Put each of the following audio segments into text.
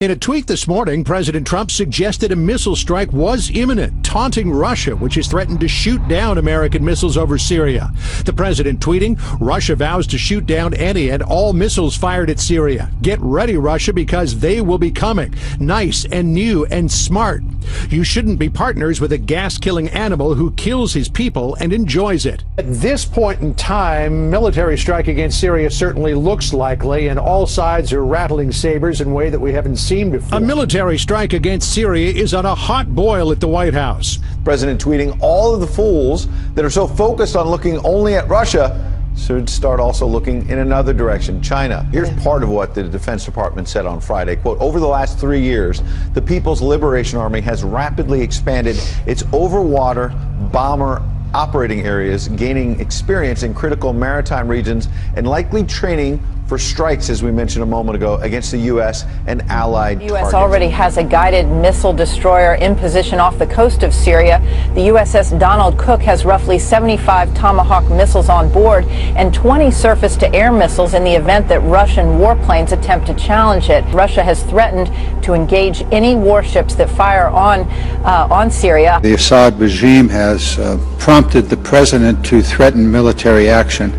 In a tweet this morning, President Trump suggested a missile strike was imminent, taunting Russia, which has threatened to shoot down American missiles over Syria. The president tweeting, Russia vows to shoot down any and all missiles fired at Syria. Get ready, Russia, because they will be coming. Nice and new and smart. You shouldn't be partners with a gas-killing animal who kills his people and enjoys it. At this point in time, military strike against Syria certainly looks likely, and all sides are rattling sabers in a way that we haven't seen before. A military strike against Syria is on a hot boil at the White House. President tweeting, all of the fools that are so focused on looking only at Russia should start also looking in another direction, China. Here's part of what the Defense Department said on Friday. Quote, over the last 3 years, the People's Liberation Army has rapidly expanded its overwater bomber operating areas, gaining experience in critical maritime regions and likely training for strikes, as we mentioned a moment ago, against the U.S. and allied The U.S. targets. already has a guided missile destroyer in position off the coast of Syria. The USS Donald Cook has roughly 75 Tomahawk missiles on board and 20 surface-to-air missiles in the event that Russian warplanes attempt to challenge it. Russia has threatened to engage any warships that fire on Syria. The Assad regime has prompted the president to threaten military action.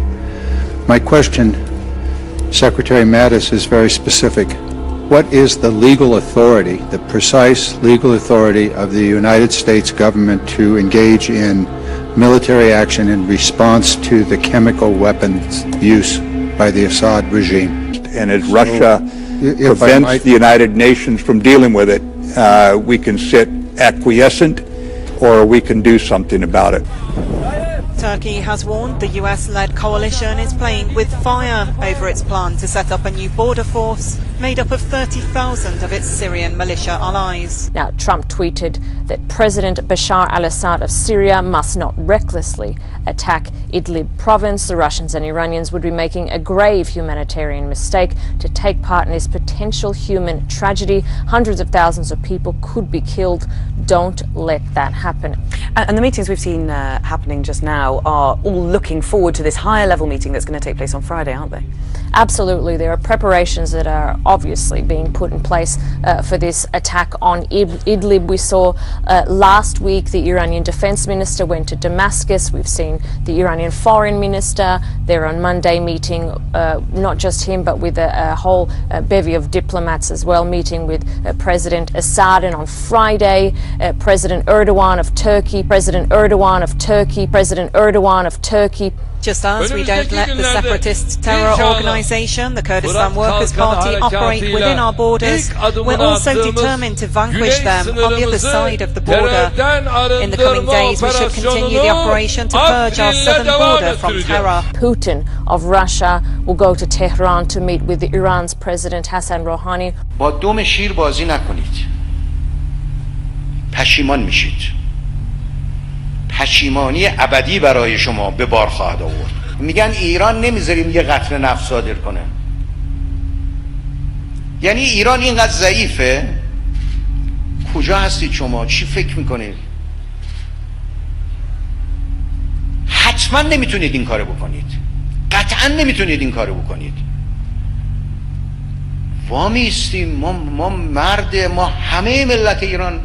My question, Secretary Mattis, is very specific. What is the legal authority, the precise legal authority of the United States government to engage in military action in response to the chemical weapons use by the Assad regime? And as Russia prevents the United Nations from dealing with it, we can sit acquiescent or we can do something about it. Turkey has warned the US-led coalition is playing with fire over its plan to set up a new border force made up of 30,000 of its Syrian militia allies. Now, Trump tweeted that President Bashar al-Assad of Syria must not recklessly attack Idlib province. The Russians and Iranians would be making a grave humanitarian mistake to take part in this potential human tragedy. Hundreds of thousands of people could be killed. Don't let that happen. And the meetings we've seen happening just now are all looking forward to this higher level meeting that's going to take place on Friday, aren't they? Absolutely. There are preparations that are obviously being put in place for this attack on Idlib. We saw last week the Iranian defense minister went to Damascus. We've seen the Iranian foreign minister there on Monday meeting, not just him, but with a whole bevy of diplomats as well, meeting with President Assad. And on Friday, President Erdogan of Turkey, President Erdogan of Turkey, President Erdogan of Turkey. Just as we don't let the separatist terror organisation, the Kurdistan Workers' Party, operate within our borders, we're also determined to vanquish them on the other side of the border. In the coming days, we should continue the operation to purge our southern border from terror. Putin of Russia will go to Tehran to meet with Iran's President Hassan Rouhani. با دم شیر بازی نکنید. پشیمان میشید. پشیمانی ابدی برای شما به بار خواهد آورد. میگن ایران نمیذاریم یه قتل نفس صادر کنه. یعنی ایران اینقدر ضعیفه؟ کجا هستید شما؟ چی فکر میکنید؟ حتما نمیتونید این کارو بکنید. قطعا نمیتونید این کارو بکنید. وامیستیم، ما همه ملت ایران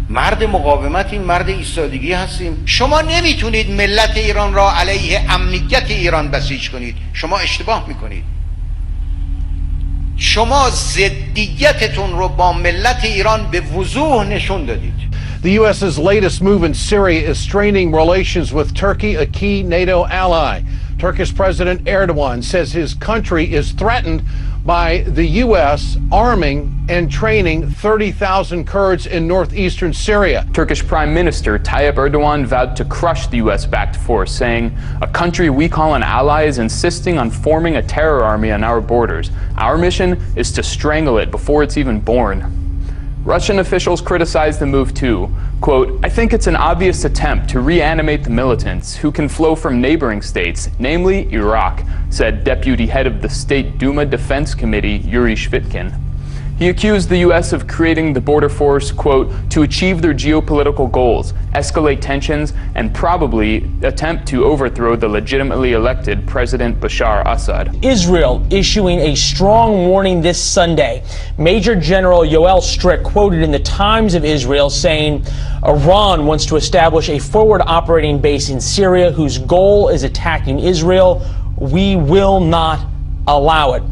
مرد مقاومتیم، مرد ایستادگی هستیم. شما نمیتونید ملت ایران را علیه امنیت ایران بسیج کنید. شما اشتباه میکنید. شما ضدیتتون رو با ملت ایران به وضوح نشون دادید. The U.S.'s latest move in Syria is straining relations with Turkey, a key NATO ally. Turkish President Erdogan says his country is threatened by the U.S. arming and training 30,000 Kurds in northeastern Syria. Turkish Prime Minister Tayyip Erdogan vowed to crush the U.S.-backed force, saying, "A country we call an ally is insisting on forming a terror army on our borders. Our mission is to strangle it before it's even born." Russian officials criticized the move too. Quote, "I think it's an obvious attempt to reanimate the militants who can flow from neighboring states, namely Iraq," said Deputy Head of the State Duma Defense Committee Yuri Shvitkin. He accused the U.S. of creating the border force, quote, to achieve their geopolitical goals, escalate tensions, and probably attempt to overthrow the legitimately elected President Bashar Assad. Israel issuing a strong warning this Sunday. Major General Yoel Strick quoted in the Times of Israel saying, Iran wants to establish a forward operating base in Syria whose goal is attacking Israel. We will not allow it.